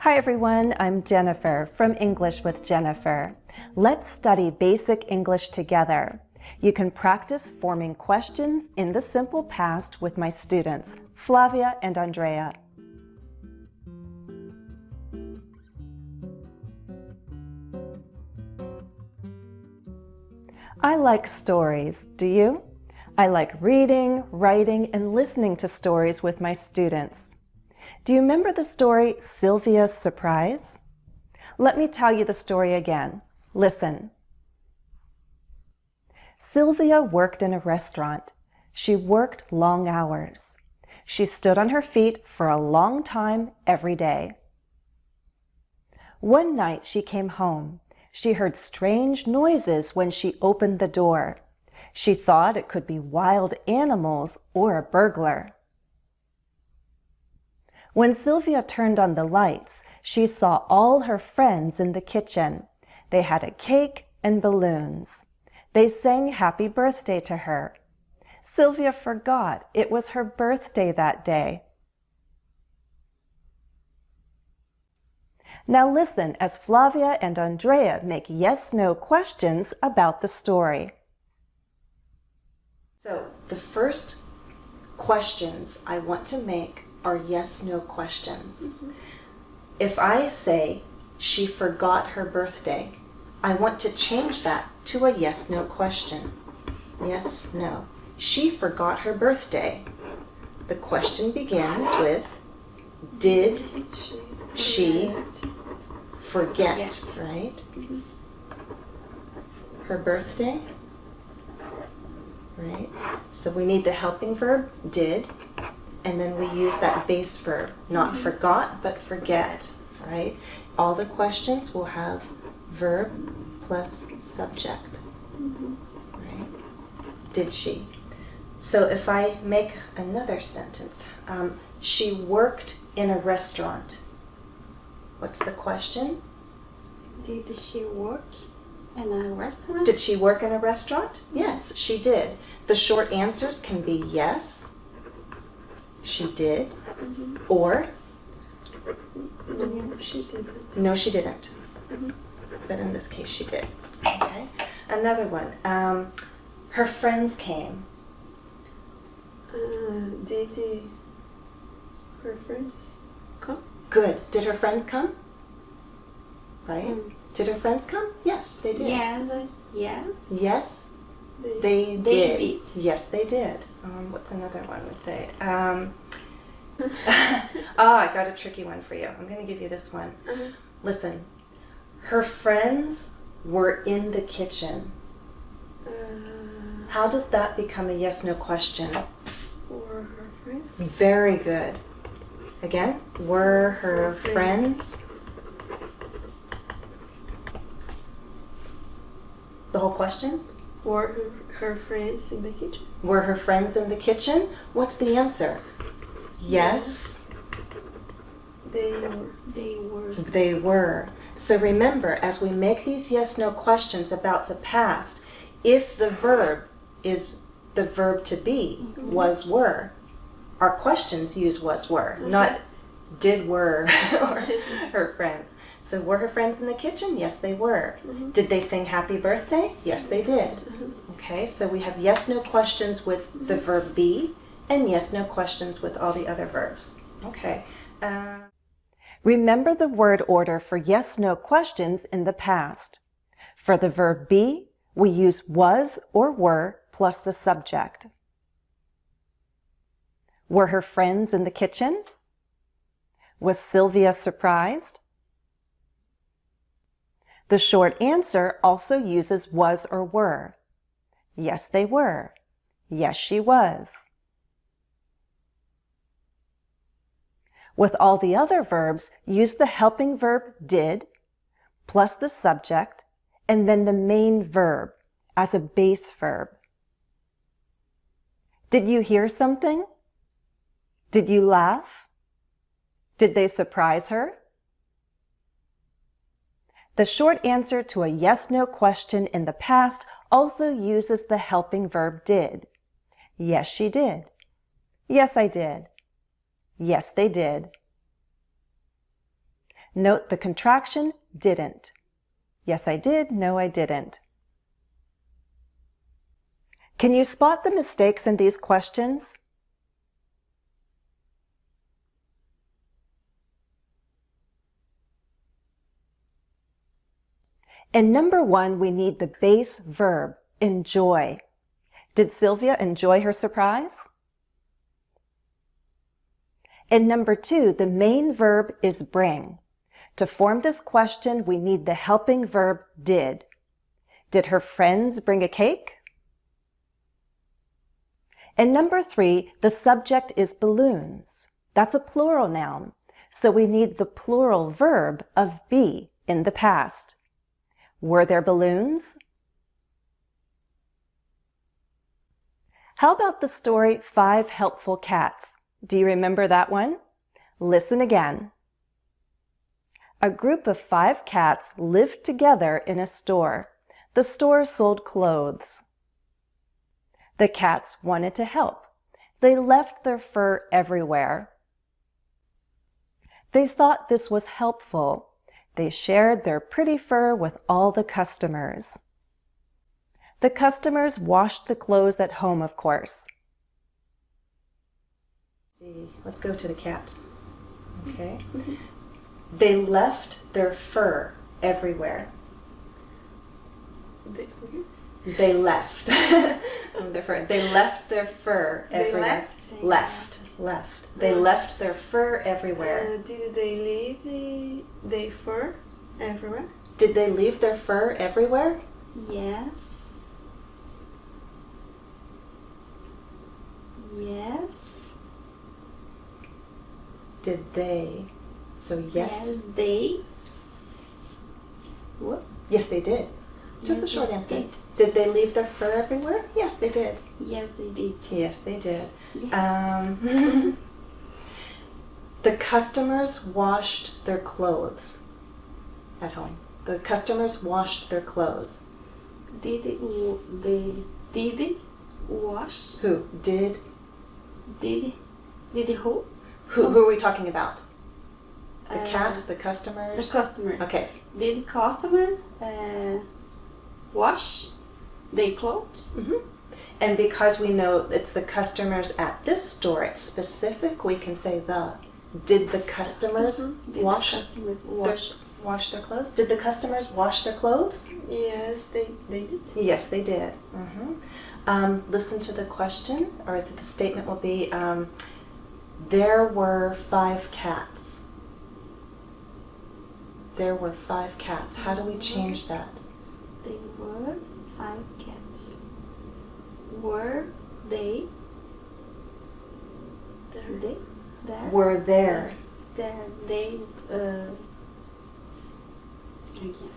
Hi everyone, I'm Jennifer from English with Jennifer. Let's study basic English together. You can practice forming questions in the simple past with my students, Flavia and Andreia. I like stories, do you? I like reading, writing, and listening to stories with my students. Do you remember the story Sylvia's Surprise? Let me tell you the story again. Listen. Sylvia worked in a restaurant. She worked long hours. She stood on her feet for a long time every day. One night she came home. She heard strange noises when she opened the door. She thought it could be wild animals or a burglar. When Sylvia turned on the lights, she saw all her friends in the kitchen. They had a cake and balloons. They sang happy birthday to her. Sylvia forgot it was her birthday that day. Now listen as Flavia and Andreia make yes/no questions about the story. So the first questions I want to make are yes/no questions. If I say she forgot her birthday, I want to change that to a yes/no question. Yes, no. She forgot her birthday. The question begins with, did she forget, right? Her birthday, right? So we need the helping verb, did, and then we use that base verb, not forgot, but forget, right? All the questions will have verb plus subject, right? Did she? So if I make another sentence, she worked in a restaurant. What's the question? Did she work in a restaurant? Did she work in a restaurant? Yes, she did. The short answers can be yes, she did, or No, she didn't. no, she didn't. But in this case, she did. Okay. Another one. Her friends came. Did her friends come? Good. Did her friends come? Right? Did her friends come? Yes, they did. Yes. Yes, they did. did. Yes, they did. What's another one we say? I got a tricky one for you. I'm going to give you this one. Listen. Her friends were in the kitchen. How does that become a yes/no question? Were her friends? Very good. Again, were her friends? The whole question? Were her friends in the kitchen? Were her friends in the kitchen? What's the answer? Yes, They were. they were. So remember, as we make these yes/no questions about the past, if the verb is the verb to be, was, were, our questions use was, were, not did, were, or her friends. So were her friends in the kitchen? Yes, they were. Did they sing happy birthday? Yes, they did. Okay, so we have yes/no questions with the verb be and yes/no questions with all the other verbs. Okay. Remember the word order for yes/no questions in the past. For the verb be, we use was or were plus the subject. Were her friends in the kitchen? Was Sylvia surprised? The short answer also uses was or were. Yes, they were. Yes, she was. With all the other verbs, use the helping verb did plus the subject and then the main verb as a base verb. Did you hear something? Did you laugh? Did they surprise her? The short answer to a yes/no question in the past also uses the helping verb did. Yes, she did. Yes, I did. Yes, they did. Note the contraction didn't. Yes, I did. No, I didn't. Can you spot the mistakes in these questions? In number 1, we need the base verb, enjoy. Did Sylvia enjoy her surprise? In number 2, the main verb is bring. To form this question, we need the helping verb did. Did her friends bring a cake? In number 3, the subject is balloons. That's a plural noun, so we need the plural verb of be in the past. Were there balloons? How about the story 5 Helpful Cats? Do you remember that one? Listen again. A group of 5 cats lived together in a store. The store sold clothes. The cats wanted to help. They left their fur everywhere. They thought this was helpful. They shared their pretty fur with all the customers. The customers washed the clothes at home, of course. Let's go to the cats. Okay. They left their fur everywhere. They left their fur. They left their fur everywhere. Left. They left their fur everywhere. Did they leave their fur everywhere? Did they leave their fur everywhere? Yes. Yes. Did they? So yes. Yes, they. What? Yes, they did. Just the Yes, short they answer. did. Did they leave their fur everywhere? Yes, they did. Yes, they did. Yes, they did. Yeah. The customers washed their clothes at home. The customers washed their clothes. Did wash? Who? Did? Did who? Who are we talking about? The Uh, cats, the customers? The customer. Okay. Did customer wash their clothes? And because we know it's the customers at this store, it's specific, we can say the. Did the customers Did wash the customer wash their clothes? Did the customers wash their clothes? Yes, they did. Yes, they did. Listen to the question, or the statement will be, there were 5 cats. There were 5 cats. How do we change that? There were 5 cats. Were they? There. Were there. They.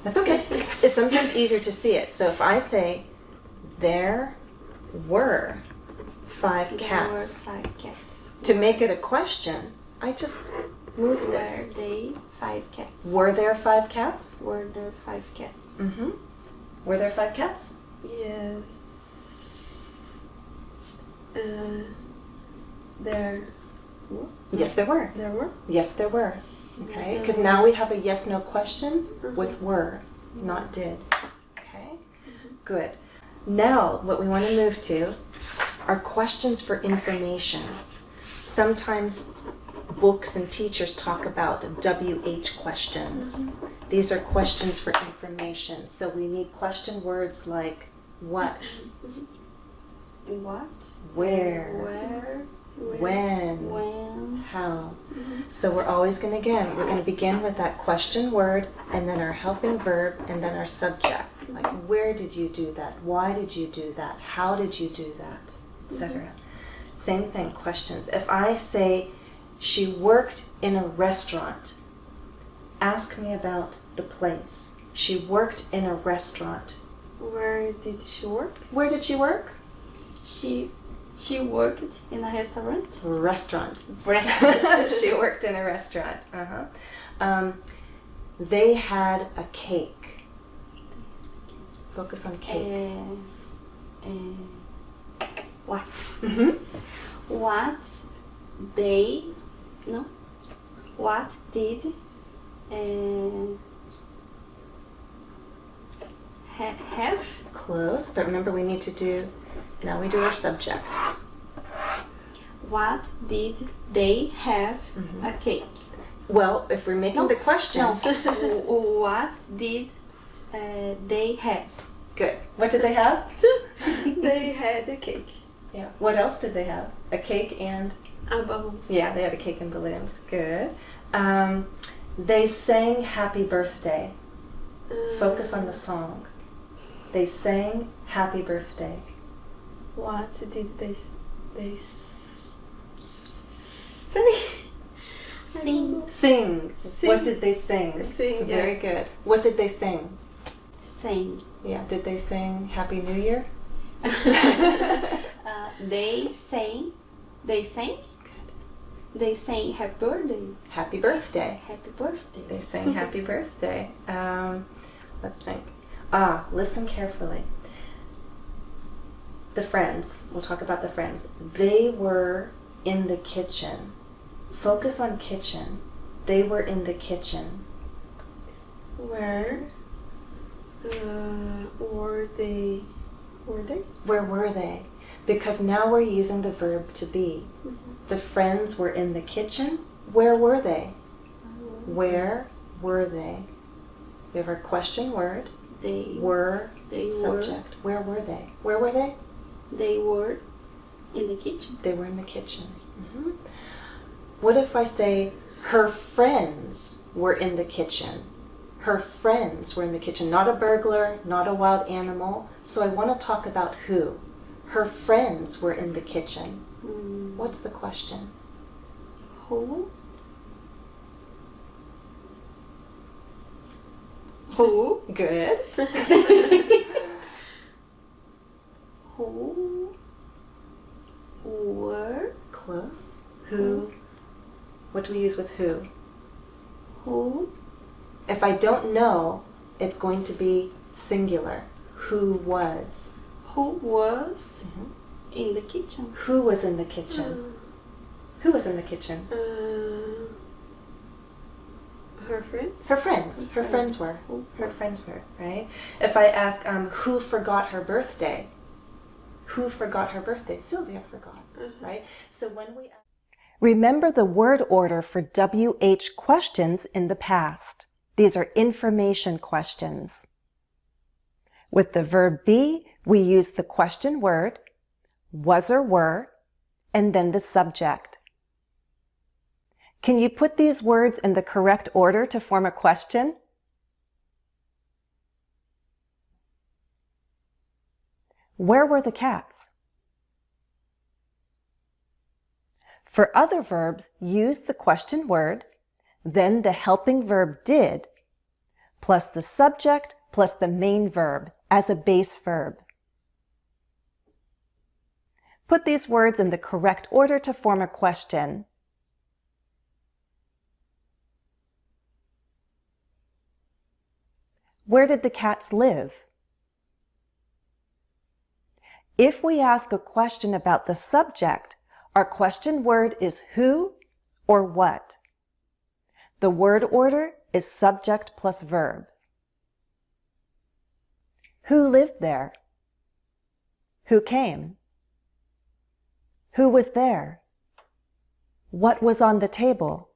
That's okay. It's sometimes easier to see it. So if I say, there were 5 cats. There were 5 cats. To make it a question, I just move this. Were they 5 cats? Were there 5 cats? Were there 5 cats? Were there 5 cats? Yes. There. Yes, there were. There were. Yes, there were. Yes, Okay, there because were. now we have a yes/no question with were, not did. Okay, good. Now, what we want to move to are questions for information. Sometimes books and teachers talk about WH questions. These are questions for information. So we need question words like what, What? where, Where? when, When? how. So we're always going to begin with that question word and then our helping verb and then our subject. Like, where did you do that? Why did you do that? How did you do that? Etc. Same thing, questions. If I say, she worked in a restaurant, ask me about the place. She worked in a restaurant. Where did she work? Where did she work? She worked in a restaurant. Restaurant. Restaurant. She worked in a restaurant. They had a cake. Focus on cake. What? What did Have. Close, but remember we need to do, now we do our subject. What did they have a cake? Well, if we're making the question. No. What did they have? Good. What did they have? They had a cake. Yeah. What else did they have? A cake and? Balloons. Yeah, they had a cake and balloons. Good. They sang Happy Birthday. Focus on the song. They sang Happy Birthday. What did they say? Sing. Sing. What did they sing? Sing, Very good. What did they sing? Sing. Yeah. Did they sing Happy New Year? They sang. They sang. Good. They sang Happy Birthday. Happy Birthday. Happy Birthday. They sang Happy Birthday. Let's think. Listen carefully. The friends. We'll talk about the friends. They were in the kitchen. Focus on kitchen. They were in the kitchen. Where were they? Where were they? Because now we're using the verb to be. The friends were in the kitchen. Where were they? Where were they? We have our question word. They Were, They subject. Where were they? Where were they? They were in the kitchen. They were in the kitchen. What if I say her friends were in the kitchen? Her friends were in the kitchen. Not a burglar, not a wild animal. So I want to talk about who. Her friends were in the kitchen. What's the question? Who? Who? Good. Who were? Close. Who? What do we use with who? Who? If I don't know, it's going to be singular. Who was? Who was in the kitchen? Who was in the kitchen? Who was in the kitchen? Her friends. Her friends. Her friends were. Her friends were, right? If I ask, who forgot her birthday? Who forgot her birthday? Sylvia forgot, right? So when we... Remember the word order for WH questions in the past. These are information questions. With the verb be, we use the question word, was or were, and then the subject. Can you put these words in the correct order to form a question? Where were the cats? For other verbs, use the question word, then the helping verb did, plus the subject, plus the main verb as a base verb. Put these words in the correct order to form a question. Where did the cats live? If we ask a question about the subject, our question word is who or what. The word order is subject plus verb. Who lived there? Who came? Who was there? What was on the table?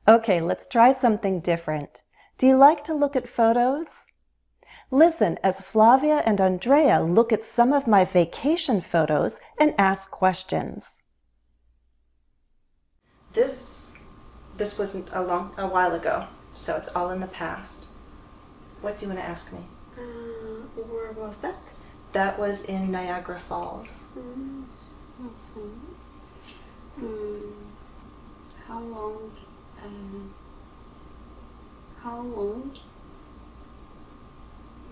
Okay, let's try something different. Do you like to look at photos? Listen as Flavia and Andreia look at some of my vacation photos and ask questions. This wasn't a while ago, so it's all in the past. What do you want to ask me? Where was that? That was in Niagara Falls. How long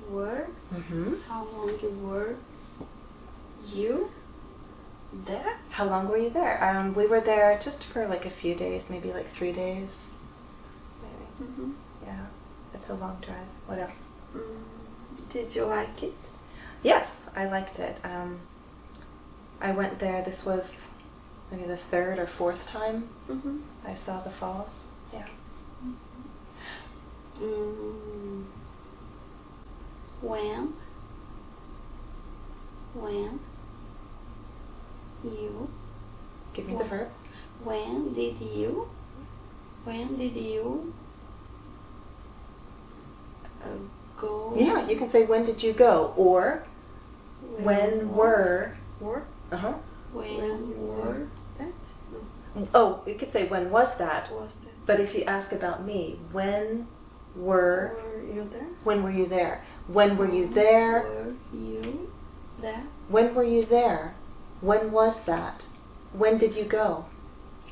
were you there? How long were you there? We were there just for like a few days, maybe like 3 days. Maybe. Yeah, it's a long drive. What else? Did you like it? Yes, I liked it. I went there, this was maybe the third or fourth time Mm-hmm. I saw the falls. Yeah. When you Give me the verb. when did you go? Yeah, you can say when did you go, or when were. Were? Uh-huh. When were that? No. Oh, you could say when was that. Was that? But if you ask about me, when were you there? when were you there? When were you there? Were you there? When were you there? When was that? When did you go?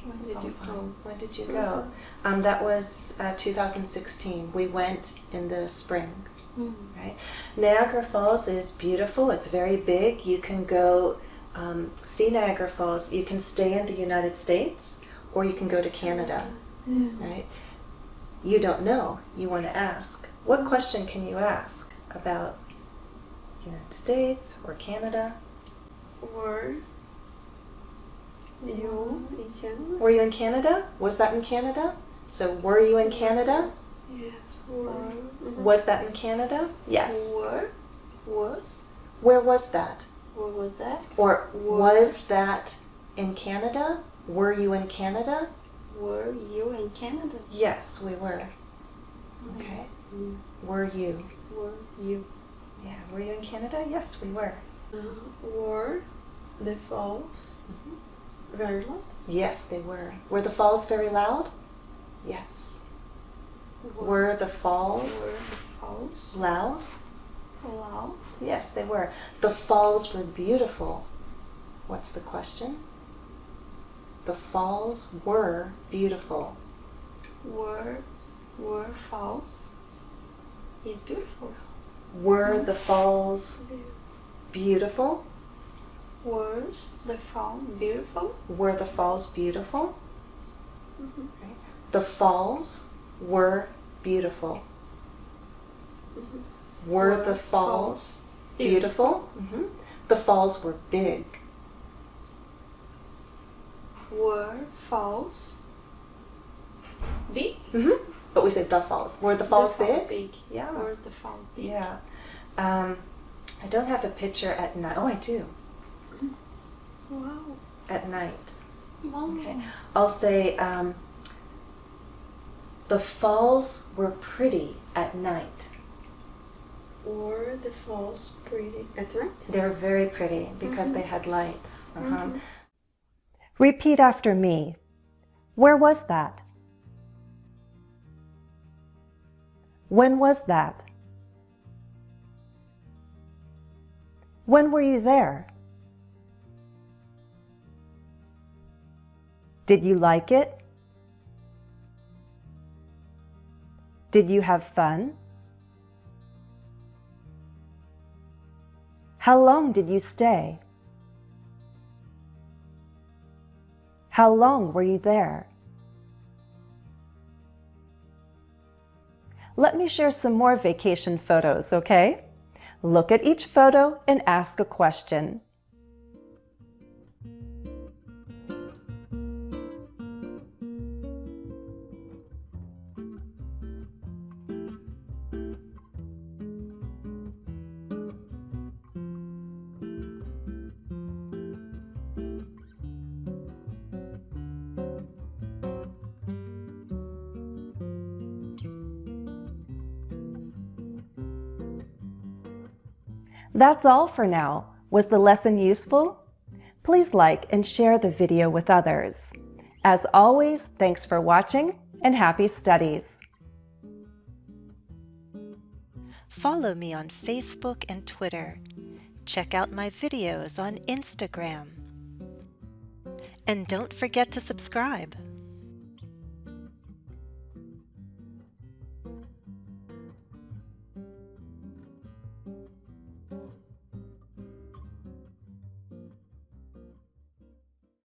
When It's did all you fun. go? When did you go? That was 2016. We went in the spring. Right? Niagara Falls is beautiful. It's very big. You can go see Niagara Falls. You can stay in the United States, or you can go to Canada. Right? You don't know. You want to ask. What question can you ask about United States or Canada? Were you in Canada? Were you in Canada? Was that in Canada? So were you in Canada? Yes. Were. Mhm. Was that in Canada? Yes. Was Where was that? where was that? Or was that in Canada? Were you in Canada? Were you in Canada? Yes, we were. Okay. Were you? Were you? Yeah. Were you in Canada? Yes, we were. Were the falls very loud? Yes, they were. Were the falls very loud? Yes. Were the falls falls loud? loud? Yes, they were. The falls were beautiful. What's the question? The falls were beautiful. Were falls is beautiful. Were the falls beautiful? Was the fall beautiful? Were the falls beautiful? Mhm. Right. The falls were beautiful. Mhm. Were the falls beautiful? The falls were big. Were falls big? But we said the falls. Were the falls big? Yeah. Were the falls big? Yeah. I don't have a picture at night. Oh, I do. Wow. At night. Wow. Okay. I'll say the falls were pretty at night. Were the falls pretty at night? They're very pretty because they had lights. Repeat after me. Where was that? When was that? When were you there? Did you like it? Did you have fun? How long did you stay? How long were you there? Let me share some more vacation photos, okay? Look at each photo and ask a question. That's all for now. Was the lesson useful? Please like and share the video with others. As always, thanks for watching and happy studies. Follow me on Facebook and Twitter. Check out my videos on Instagram. And don't forget to subscribe.